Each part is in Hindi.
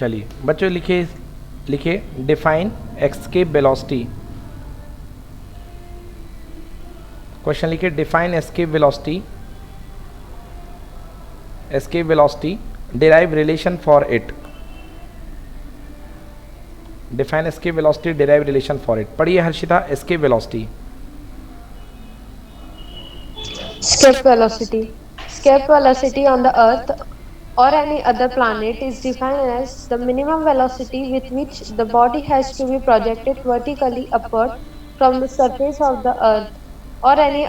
चलिए बच्चों लिखिए लिखिए डिफाइन एस्केप वेलोसिटी। क्वेश्चन लिखिए define escape velocity, escape velocity, derive relation for it. Define escape velocity, derive relation for it. पढ़िए Harshita escape velocity. Escape velocity. Escape velocity on the Earth or any other planet is defined as the minimum velocity with which the body has to be projected vertically upward from the surface of the Earth or any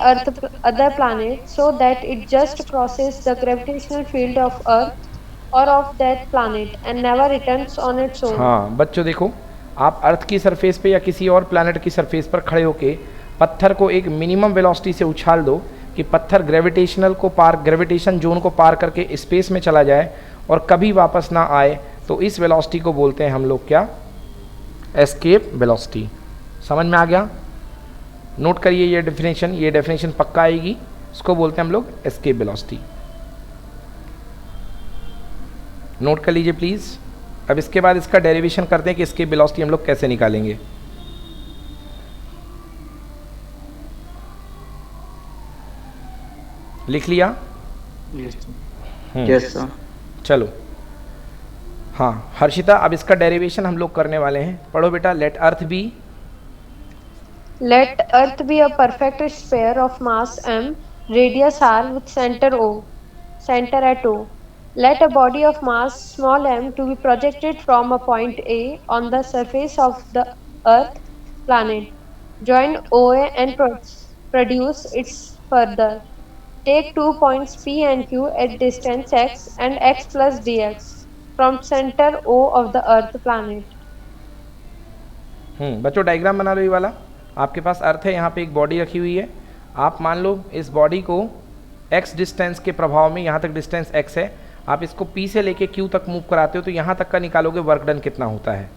other planet so that it just crosses the gravitational field of Earth or of that planet and never returns on its own. हाँ बच्चों देखो, आप अर्थ की सरफेस पे या किसी और प्लैनेट की सरफेस पर खड़े होके पत्थर को एक मिनिमम वेलोसिटी से उछाल दो कि पत्थर ग्रेविटेशन जोन को पार करके स्पेस में चला जाए और कभी वापस ना आए, तो इस वेलोसिटी को बोलते हैं हम लोग क्या? Escape velocity. समझ में आ गया? नोट करिए ये डेफिनेशन पक्का आएगी, इसको बोलते हैं हम लोग एस्केप वेलोसिटी। नोट कर लीजिए प्लीज़। अब इसके बाद इसका डेरिवेशन करते हैं कि एस्केप वेलोसिटी हम लोग कैसे निकालेंगे। लिख लिया? Yes sir. चलो हाँ हर्षिता, अब इसका डेरिवेशन हम लोग करने वाले हैं। पढ़ो बेटा। Let earth be a perfect sphere of mass m, radius r with center at O. Let a body of mass small m to be projected from a point A on the surface of the Earth planet. Join OA and produce its further. Take 2 points P and Q at distance x and x plus dx from center O of the Earth planet. बच्चों डायग्राम बना लो ये वाला। आपके पास अर्थ है, यहाँ पे एक बॉडी रखी हुई है। आप मान लो इस बॉडी को x डिस्टेंस के प्रभाव में, यहाँ तक डिस्टेंस x है, आप इसको P से लेके Q तक मूव कराते हो तो यहाँ तक का निकालोगे वर्क डन कितना होता है।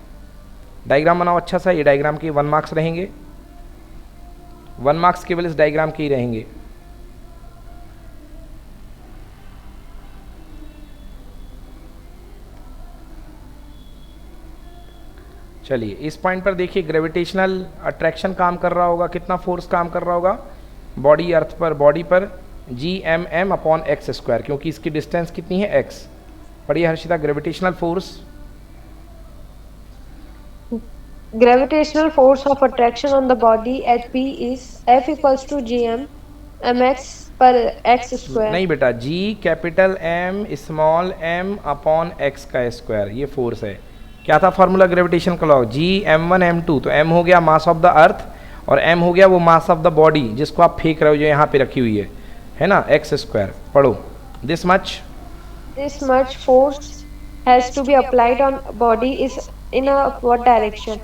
डायग्राम बनाओ अच्छा सा। ये डायग्राम के 1 मार्क्स रहेंगे, 1 मार्क्स केवल इस डायग्राम के ही रहेंगे। चलिए इस पॉइंट पर देखिए, ग्रेविटेशनल अट्रैक्शन काम कर रहा होगा। कितना फोर्स काम कर रहा होगा? बॉडी अर्थ पर, बॉडी पर GMM अपॉन एक्स स्क्वायर, क्योंकि इसकी डिस्टेंस कितनी है x। पढ़िए Harshita gravitational force. Gravitational force of attraction on the body at P is F equals to Gm mx per x square. नहीं बेटा, G capital M small m upon x का स्क्वायर, ये फोर्स है। क्या था फॉर्मूला ग्रेविटेशन का? Law G m1 m2। तो m हो गया मास ऑफ द अर्थ और m हो गया वो मास ऑफ द बॉडी जिसको आप फेंक रहे हो, जो यहाँ पे रखी हुई है ना, एक्स स्क्वायर। पढ़ो। This much force has to be applied on body is in a upward direction.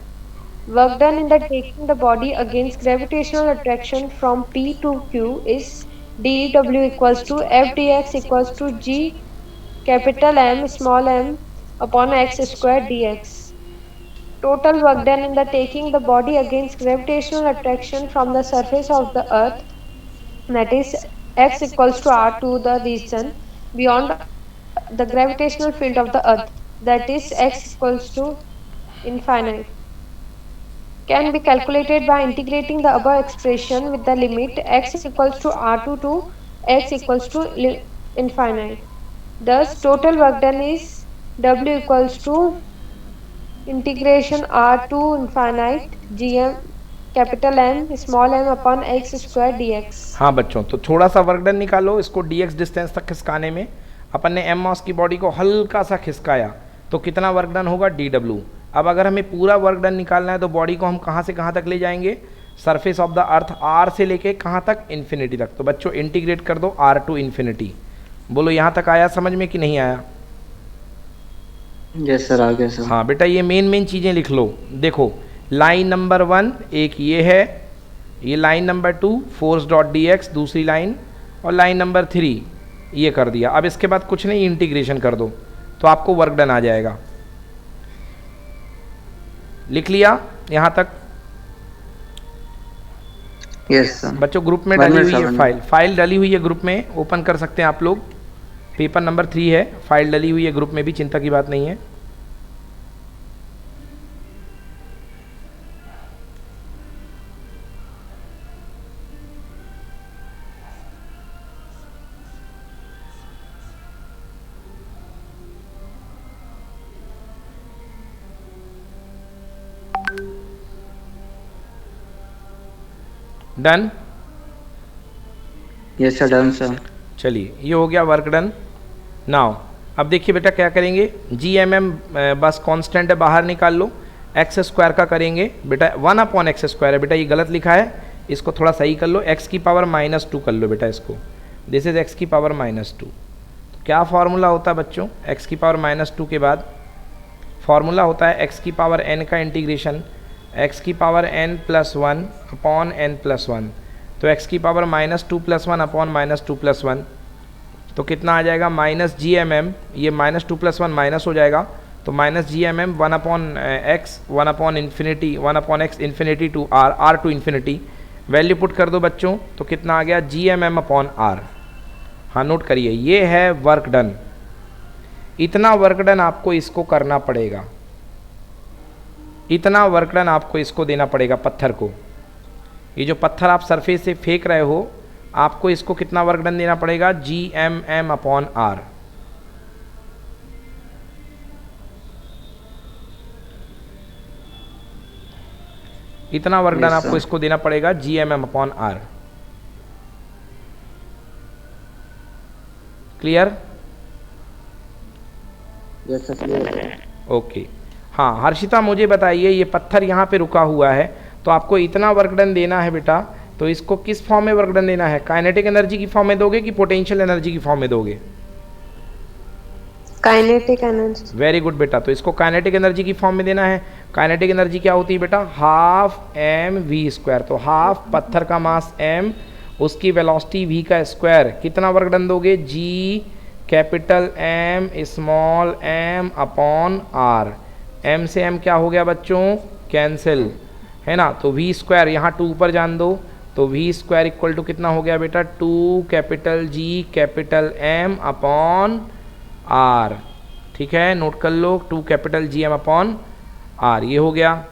Work done in the taking the body against gravitational attraction from P to Q is dW equals to F dx equals to G capital M small m upon x square dx. Total work done in the taking the body against gravitational attraction from the surface of the Earth, that is x equals to r to the region beyond the gravitational field of the Earth, that is x equals to infinite, can be calculated by integrating the above expression with the limit x equals to r2 to x equals to infinite. Thus, total work done is W equals to integration r to infinite gm capital M small m upon x square dx। हाँ बच्चों, तो थोड़ा सा वर्क डन निकालो। इसको dx डिस्टेंस तक खिसकाने में अपन ने m मास की बॉडी को हल्का सा खिसकाया, तो कितना वर्क डन होगा? dw। अब अगर हमें पूरा वर्क डन निकालना है तो बॉडी को हम कहाँ से कहाँ तक ले जाएंगे? Surface of the earth r से लेके कहाँ तक? इन्फिनिटी तक। तो बच्चों इंटीग्रेट कर दो r टू इन्फिनिटी। बोलो यहाँ तक आया समझ में कि नहीं आया? यस सर, आ गया सर। हाँ बेटा, ये मेन चीज़ें लिख लो। देखो लाइन नंबर 1 एक ये है, ये line number 2 force dot dx दूसरी लाइन, और लाइन नंबर 3 ये कर दिया। अब इसके बाद कुछ नहीं, इंटीग्रेशन कर दो तो आपको वर्क डन आ जाएगा। लिख लिया यहाँ तक? Yes sir. बच्चों ग्रुप में डली हुई है फाइल डली हुई है ग्रुप में, ओपन कर सकते हैं आप लोग। पेपर नंबर 3 है, फाइल डली हुई है ग्रुप में भी, चिंता की बात नहीं है। Done? Yes sir, done sir. चलिए ये हो गया वर्क डन। नाउ अब देखिए बेटा क्या करेंगे, जी एम एम बस कांस्टेंट है, बाहर निकाल लो। एक्स स्क्वायर का करेंगे बेटा, 1/x स्क्वायर है बेटा, ये गलत लिखा है, इसको थोड़ा सही कर लो, x की पावर -2 कर लो बेटा इसको, दिस इज x की पावर -2। तो क्या फार्मूला होता है बच्चों, x की पावर -2 के बाद फार्मूला होता है x की पावर n का इंटीग्रेशन x की पावर n+1 अपॉन n+1। तो x की पावर -2+1 अपॉन -2+1, तो कितना आ जाएगा -GMM, ये -2+1 माइनस हो जाएगा, तो -GMM 1/x 1/x infinity to r to infinity, value put कर दो बच्चों, तो कितना आ गया GMM/r। हाँ नोट करिए, ये है वर्क डन। इतना वर्क डन आपको इसको करना पड़ेगा, इतना वर्क डन आपको इसको देना पड़ेगा पत्थर को। ये जो पत्थर आप सरफेस से फेंक रहे हो, आपको इसको कितना वर्क डन देना पड़ेगा, GMM/r। इतना वर्क डन आपको इसको देना पड़ेगा GMM/r। Clear? Yes sir, clear. Okay. हाँ हर्षिता मुझे बताइए, ये पत्थर यहाँ पे रुका हुआ है, तो आपको इतना वर्क डन देना है बेटा, तो इसको किस फॉर्म में वर्क डन देना है, काइनेटिक एनर्जी की फॉर्म में दोगे कि पोटेंशियल एनर्जी की फॉर्म में दोगे? Kinetic energy. वेरी गुड बेटा, तो इसको काइनेटिक एनर्जी की फॉर्म में देना है। काइनेटिक एनर्जी क्या होती है बेटा, 12mv²। तो हाफ पत्थर का मास m, उसकी वेलोसिटी v का स्क्वायर, कितना वर्क डन दोगे, G∠m⁻r। m से m क्या हो गया बच्चों, कैंसिल, है ना, तो v², यहाँ 2 ऊपर जान दो, तो v² इक्वल टू कितना हो गया बेटा, 2G∠m/r। ठीक है, नोट कर लो, 2G∠m/r, ये हो गया।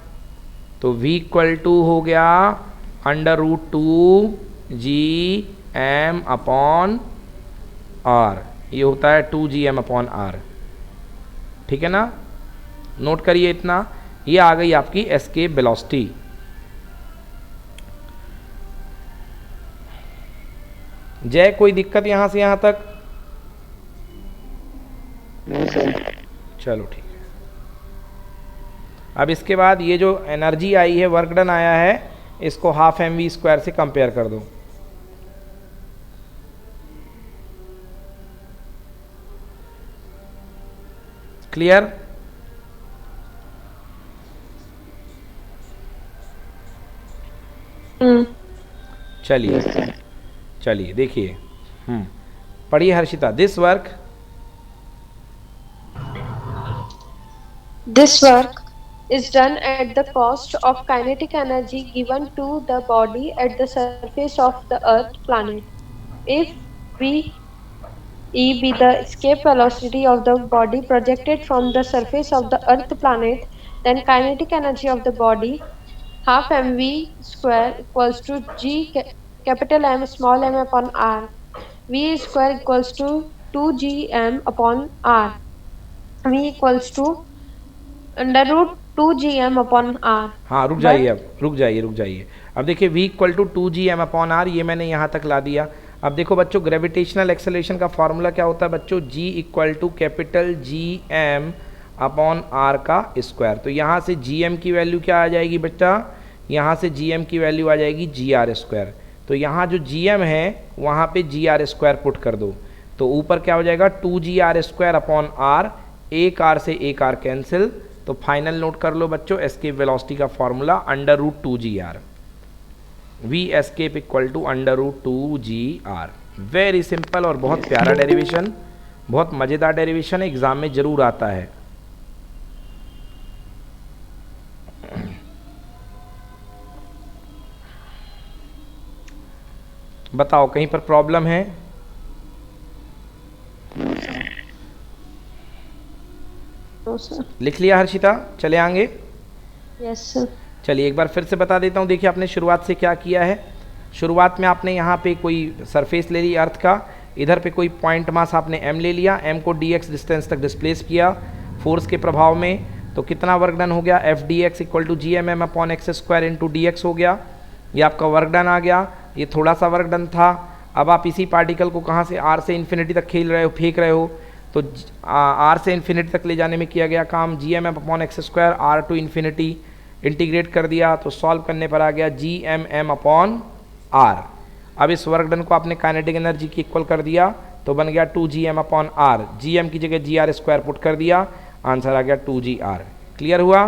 तो v इक्वल टू हो गया √2Gm/r, ये होता है 2Gm/r। ठीक है ना, नोट करिए इतना, ये आ गई आपकी एस्केप वेलोसिटी। जय कोई दिक्कत यहां से यहां तक? नहीं सर। चलो ठीक है। अब इसके बाद ये जो एनर्जी आई है, वर्क डन आया है, इसको 12mv² से कंपेयर कर दो। क्लियर? चलिए चलिए देखिए, पढ़िए Harshita, this work is done at the cost of kinetic energy given to the body at the surface of the Earth planet. If v e be the escape velocity of the body projected from the surface of the Earth planet, then kinetic energy of the body 12mv² equals to G∠M/r. v² equals to 2Gm/r. v equals to √2Gm/r। हाँ रुक जाइए, अब रुक जाइए। अब देखिए v इक्वल टू 2Gm/r, ये मैंने यहाँ तक ला दिया। अब देखो बच्चों, ग्रेविटेशनल एक्सेलरेशन का फॉर्मूला क्या होता है बच्चों, G इक्वल टू Gm/r का स्क्वायर। तो यहाँ से Gm की वैल्यू क्या आ जाएगी बच्चा, यहाँ से Gm की वैल्यू आ जाएगी GR²। तो यहाँ जो Gm है वहाँ पे GR² पुट कर दो, तो ऊपर क्या हो जाएगा 2GR²/r, एक r से एक r कैंसिल। तो फाइनल नोट कर लो बच्चों, एस्केप वेलोसिटी का formula √2Gr, v escape equal to √2Gr। Very simple और बहुत प्यारा डेरिवेशन, बहुत मज़ेदार डेरिवेशन है, एग्जाम में जरूर आता है। बताओ कहीं पर प्रॉब्लम है? लिख लिया हर्षिता, चले आएंगे? Yes sir. चलिए एक बार फिर से बता देता हूँ। देखिए आपने शुरुआत से क्या किया है, शुरुआत में आपने यहाँ पे कोई सरफेस ले ली अर्थ का, इधर पे कोई पॉइंट मास आपने m ले लिया, m को dx डिस्टेंस तक डिस्प्लेस किया फोर्स के प्रभाव में, तो कितना वर्क डन हो गया, F dx equal to GMM/x² into dx हो गया। ये आपका वर्क डन आ गया, ये थोड़ा सा वर्क डन था। अब आप इसी पार्टिकल को कहाँ से आर से इन्फिनिटी तक खेल रहे हो, फेंक रहे हो, तो आर से इन्फिनिटी तक ले जाने में किया गया काम G M M upon X square, R to infinity integrate कर दिया तो सॉल्व करने पर आ गया G M M upon R. अब इस वर्क डन को आपने काइनेटिक एनर्जी की इक्वल कर दिया तो बन गया 2gm upon are, G M की जगह जी आर स्क्वायर पुट कर दिया, आंसर आ गया 2gr। क्लियर हुआ?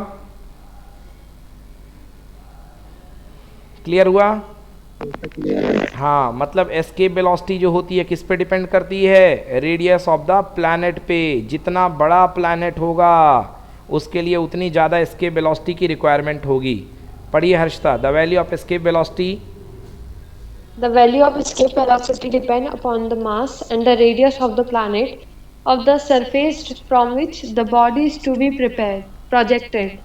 क्लियर हुआ? हाँ, मतलब एस्केप वेलोसिटी जो होती है किस पे डिपेंड करती है? रेडियस ऑफ द प्लैनेट पे। जितना बड़ा प्लैनेट होगा उसके लिए उतनी ज़्यादा एस्केप वेलोसिटी की रिक्वायरमेंट होगी। पढ़िए Harshita, the value of escape velocity. The value of escape velocity depend upon the mass and the radius of the planet of the surface from which the body is to be projected.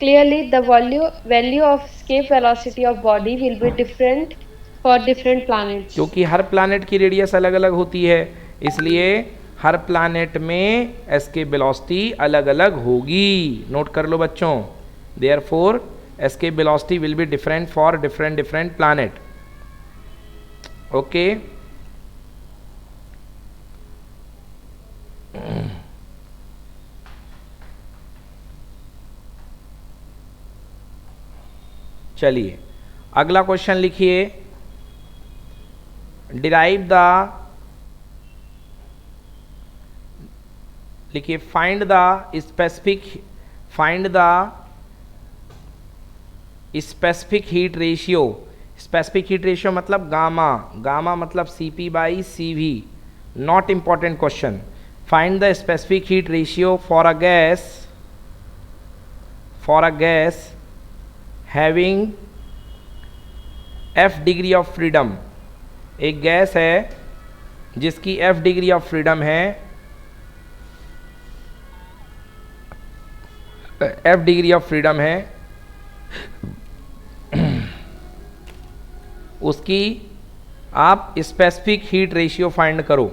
Clearly, the value of escape velocity of body will be different for different planets. क्योंकि हर प्लैनेट की रेडियस अलग अलग होती है, इसलिए हर प्लैनेट में एस्केप वेलोसिटी अलग अलग होगी। नोट कर लो बच्चों, therefore escape velocity will be different for different planet. Okay, चलिए अगला क्वेश्चन लिखिए। डिराइव द, लिखिए find the specific heat ratio. Specific heat ratio मतलब गामा, गामा मतलब Cp by Cv। Not important question. Find the specific heat ratio for a gas having f degree of freedom. एक गैस है जिसकी f डिग्री ऑफ फ्रीडम है, f डिग्री ऑफ फ्रीडम है, उसकी आप स्पेसिफिक हीट रेशियो फाइंड करो।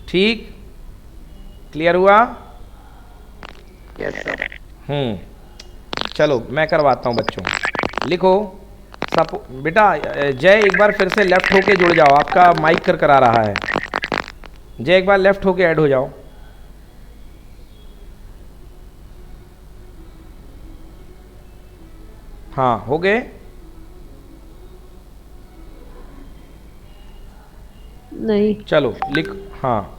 ठीक, क्लियर हुआ? Yes sir. चलो मैं करवाता हूं बच्चों। लिखो बेटा जय एक बार फिर से लेफ्ट होके जुड़ जाओ, आपका माइक कर आ रहा है। जय एक बार लेफ्ट होके ऐड हो जाओ। हाँ हो गए? नहीं। चलो लिख, हाँ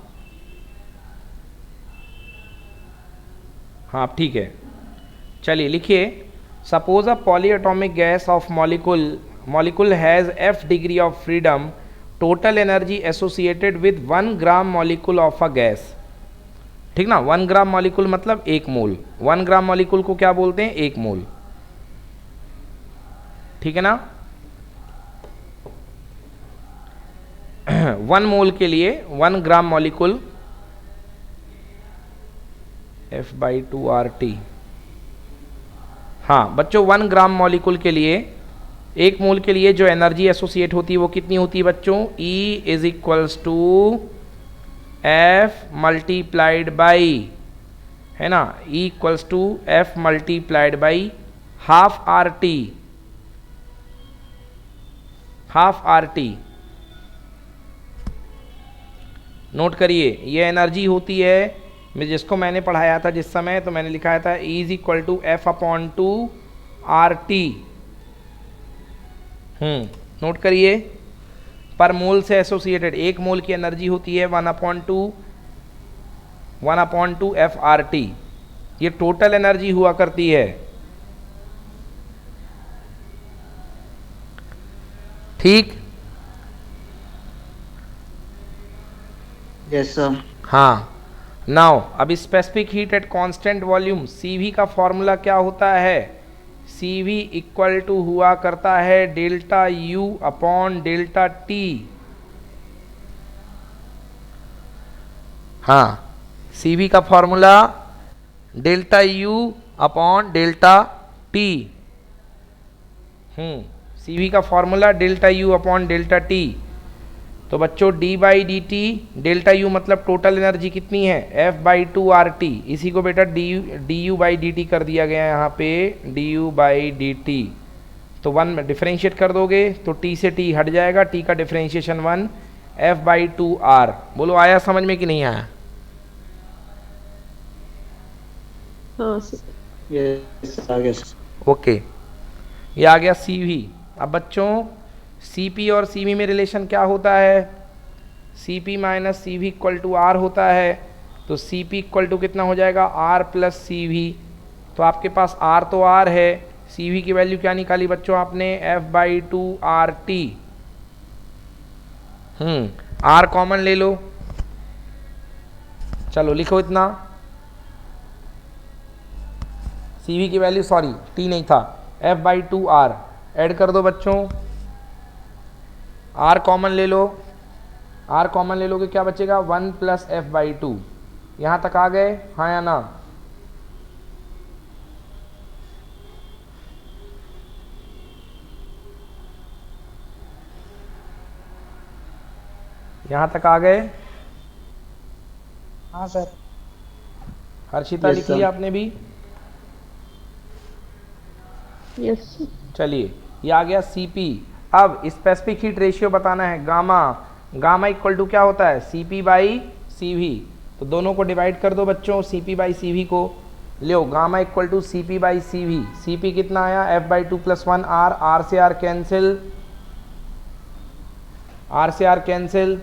हाँ ठीक है। चलिए लिखिए, suppose a polyatomic gas off molecule has f degree of freedom, total energy associated with 1 gram molecule of a gas. ठीक ना, 1 ग्राम मॉलिक्यूल मतलब 1 मोल। 1 ग्राम मॉलिक्यूल को क्या बोलते हैं? 1 मोल। ठीक है ना? 1 मोल के लिए 1 ग्राम मॉलिक्यूल F/2RT। हाँ बच्चों, 1 ग्राम मॉलिक्यूल के लिए, 1 मोल के लिए जो एनर्जी एसोसिएट होती है वो कितनी होती है बच्चों? E is equals to F multiplied by, है ना, E equals to F multiplied by half RT। Note करिए, ये एनर्जी होती है जिसको मैंने पढ़ाया था जिस समय, तो मैंने लिखाया था E is equal to F/2RT। Note करिए, पर मोल से एसोसिएटेड 1 मोल की एनर्जी होती है 1/2 FRT। ये टोटल एनर्जी हुआ करती है। ठीक, यस सर। हाँ। नाउ अब specific heat at constant volume, CV का फॉर्मूला क्या होता है? CV इक्वल टू हुआ करता है delta U upon delta T। हाँ, CV का formula delta U upon delta T। CV का formula delta U upon delta T। तो बच्चों D by D T delta U मतलब टोटल एनर्जी कितनी है F by two R T, इसी को बेटा D you by D T कर दिया गया है यहाँ पे D you by D T. तो 1 में डिफ्रेंशिएट कर दोगे तो टी से टी हट जाएगा, टी का differentiation 1 F by two R. बोलो आया समझ में कि नहीं आया? यस आ गया सर। ओके, ये आ गया सी वी। अब बच्चों सी पी और सी वी में रिलेशन क्या होता है? C P minus C V equal to R होता है। तो सी पी इक्वल टू कितना हो जाएगा आर प्लस सी वी। तो आपके पास आर तो आर है, सी वी की वैल्यू क्या निकाली बच्चों आपने F by two R T. R common ले लो, चलो लिखो इतना। सी वी की वैल्यू सॉरी टी नहीं था, F by two R add कर दो बच्चों। आर कॉमन ले लो, आर कॉमन ले लोगे क्या बचेगा 1 प्लस एफ बाई टू। यहाँ तक आ गए हाँ या ना? यहाँ तक आ गए? हाँ सर। हर्षिता Yes, लिख लिया sir. आपने भी? यस। चलिए ये आ गया सी पी। अब स्पेसिफिक हीट रेशियो बताना है गामा। गामा इक्वल टू क्या होता है C P by C V. तो दोनों को डिवाइड कर दो बच्चों, C P by C V को लो। Gamma equal to C P by C V. C P कितना आया F by two plus 1 R, R से आर कैंसिल, आर से R cancel,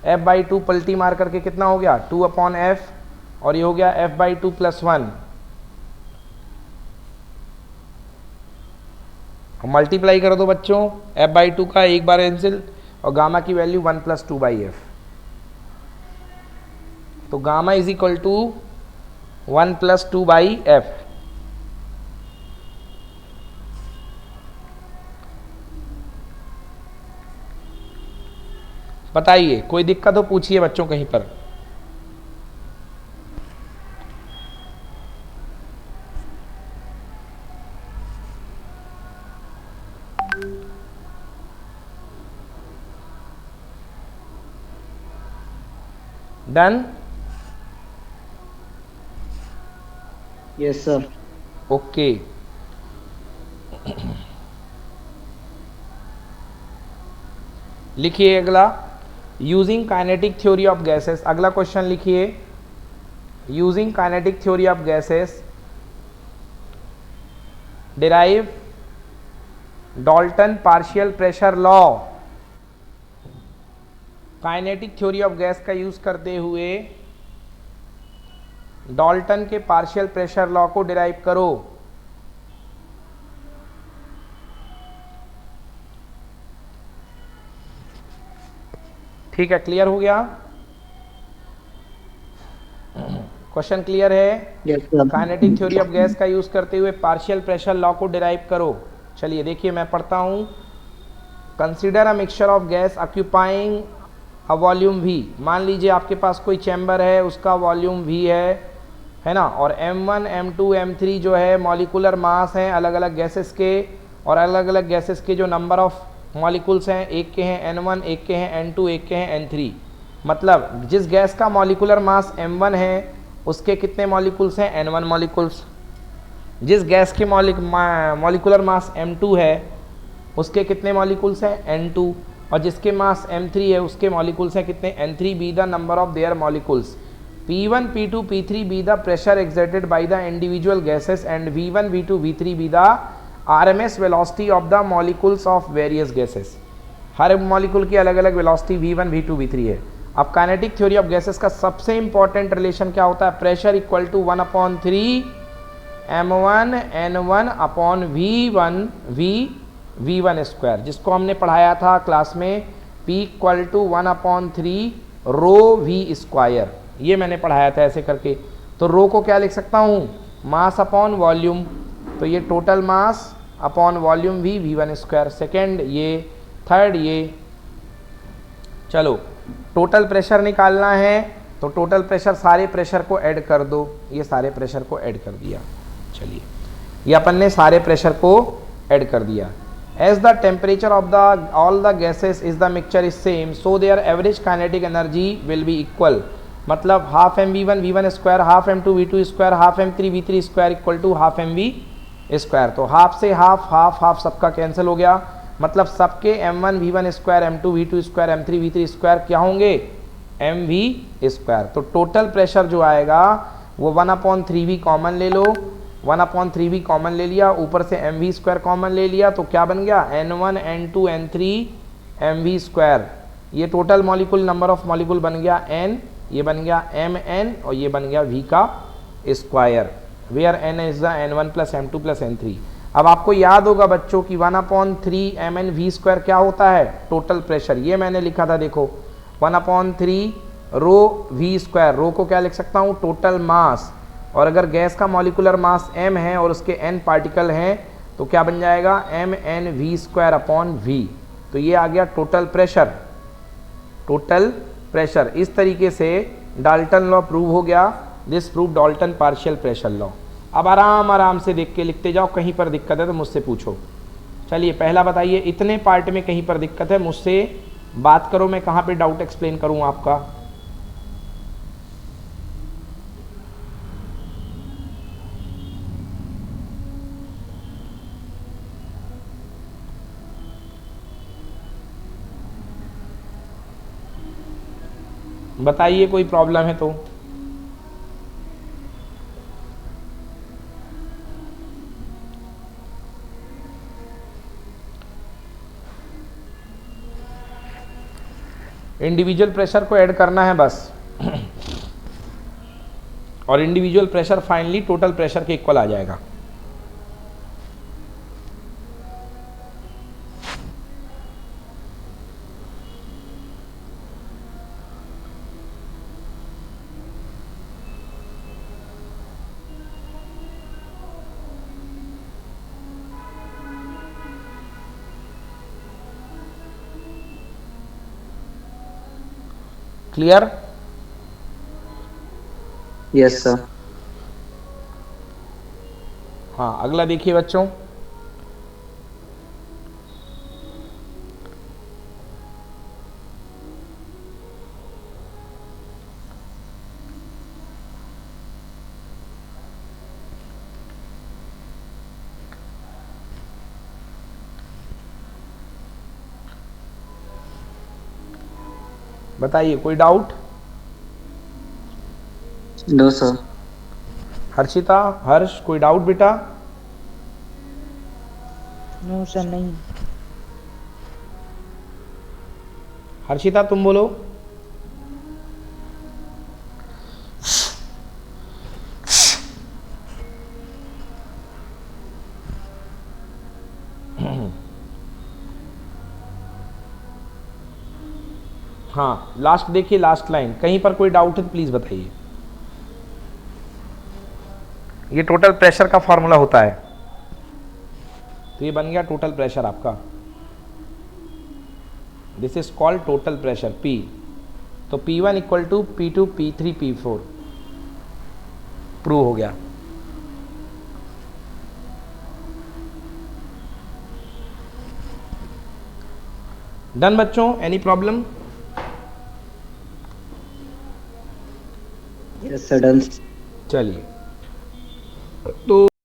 F by two पलटी मार करके कितना हो गया 2 अपॉन एफ, और ये हो गया F by two plus 1। Multiply कर दो बच्चों, एफ बाई टू का एक बार कैंसिल, और गामा की वैल्यू 1 प्लस 2 बाई एफ। तो gamma is equal to 1 plus 2 by F. बताइए कोई दिक्कत हो पूछिए बच्चों कहीं पर। डन? Yes sir. ओके, लिखिए अगला using kinetic theory of gases. अगला क्वेश्चन लिखिए using kinetic theory of gases derive Dalton partial pressure law. Kinetic theory of gas का यूज करते हुए डाल्टन के पार्शियल प्रेशर लॉ को डिराइव करो। ठीक है, क्लियर हो गया? क्वेश्चन क्लियर है? Yes sir. Kinetic theory of gas का यूज करते हुए पार्शियल प्रेशर लॉ को डिराइव करो। चलिए देखिए मैं पढ़ता हूं। Consider a mixture of gas occupying a volume V। मान लीजिए आपके पास कोई चैम्बर है, उसका वॉल्यूम V है ना, और M1 M2 M3 जो है मॉलिकुलर मास हैं अलग अलग गैसेस के, और अलग अलग गैसेस के जो नंबर ऑफ मॉलिक्यूल्स हैं, एक के हैं N1, एक के हैं N2, एक के हैं N3। मतलब जिस गैस का मॉलिकुलर मास M1 है उसके कितने मॉलिक्यूल्स हैं N1 मॉलिक्यूल्स, जिस गैस के मॉलिकुलर मास M2 है उसके कितने मॉलिक्यूल्स हैं N2, और जिसके मास M3 है उसके मॉलिक्यूल्स हैं कितने N3। Be the number of their molecules. P1 P2 P3 be the pressure exerted by the individual gases and V1 V2 V3 be the RMS velocity of the molecules of various gases. Her molecule की अलग अलग वेलोसिटी V1 V2 V3 है। अब काइनेटिक थ्योरी ऑफ गैसेस का सबसे इंपॉर्टेंट रिलेशन क्या होता है? Pressure equal to 1/3 M1 N1 upon V1 square, जिसको हमने पढ़ाया था क्लास में P equal to 1/3 rho V square. ये मैंने पढ़ाया था ऐसे करके। तो रो को क्या लिख सकता हूँ? Mass upon volume. तो ये total mass upon volume V1 square. Second ये, थर्ड ये। चलो टोटल प्रेशर निकालना है, तो टोटल प्रेशर सारे प्रेशर को ऐड कर दो। ये सारे प्रेशर को ऐड कर दिया। चलिए ये अपन ने सारे प्रेशर को ऐड कर दिया। as the temperature of the all the gases is the mixture is same, so their average kinetic energy will be equal. मतलब half M V one square, half M two square, half M three square equal to half M V square. तो हाफ से हाफ हाफ हाफ सबका कैंसिल हो गया, मतलब सबके m1 square, m2 square, m3 square क्या होंगे, mv स्क्वायर. तो टोटल प्रेशर जो आएगा वो 1/3v कॉमन ले लो, 1/3v कॉमन ले लिया, ऊपर से mv स्क्वायर कॉमन ले लिया, तो क्या बन गया n1 n2 n3 mv square. ये total molecule number of molecule बन गया n, ये बन गया mn और ये बन गया v का square, where n is the n1 plus m2 plus n3. अब आपको याद होगा बच्चों की 1/3 mn v स्क्वायर क्या होता है, टोटल प्रेशर. ये मैंने लिखा था देखो 1/3 रो v स्क्वायर, रो को क्या लिख सकता हूँ, टोटल मास. और अगर गैस का मॉलिकुलर मास m है और उसके n पार्टिकल हैं तो क्या बन जाएगा mn v square upon v. तो ये आ गया टोटल प्रेशर, टोटल प्रेशर. इस तरीके से डाल्टन लॉ प्रूव हो गया. This prove Dalton partial pressure law. अब आराम आराम से देख के लिखते जाओ, कहीं पर दिक्कत है तो मुझसे पूछो. चलिए पहला बताइए, इतने पार्ट में कहीं पर दिक्कत है मुझसे बात करो, मैं कहाँ पे डाउट एक्सप्लेन करूँ आपका. बताइए कोई प्रॉब्लम है तो. इंडिविजुअल प्रेशर को ऐड करना है बस और individual pressure finally total pressure के इक्वल आ जाएगा. क्लियर. Yes sir. हाँ अगला देखिए बच्चों, बताइए कोई doubt. No sir. Harshita, Harsh कोई डाउट बेटा. नो सर नहीं. हर्षिता तुम बोलो. हाँ लास्ट देखिए, लास्ट लाइन, कहीं पर कोई डाउट है तो प्लीज बताइए. ये टोटल प्रेशर का फॉर्मूला होता है, तो ये बन गया टोटल प्रेशर आपका. This is called total pressure P. तो P1 equal to P2 P3 P4 prove हो गया. डन बच्चों, any problem. Yes sir, done. चलिए तो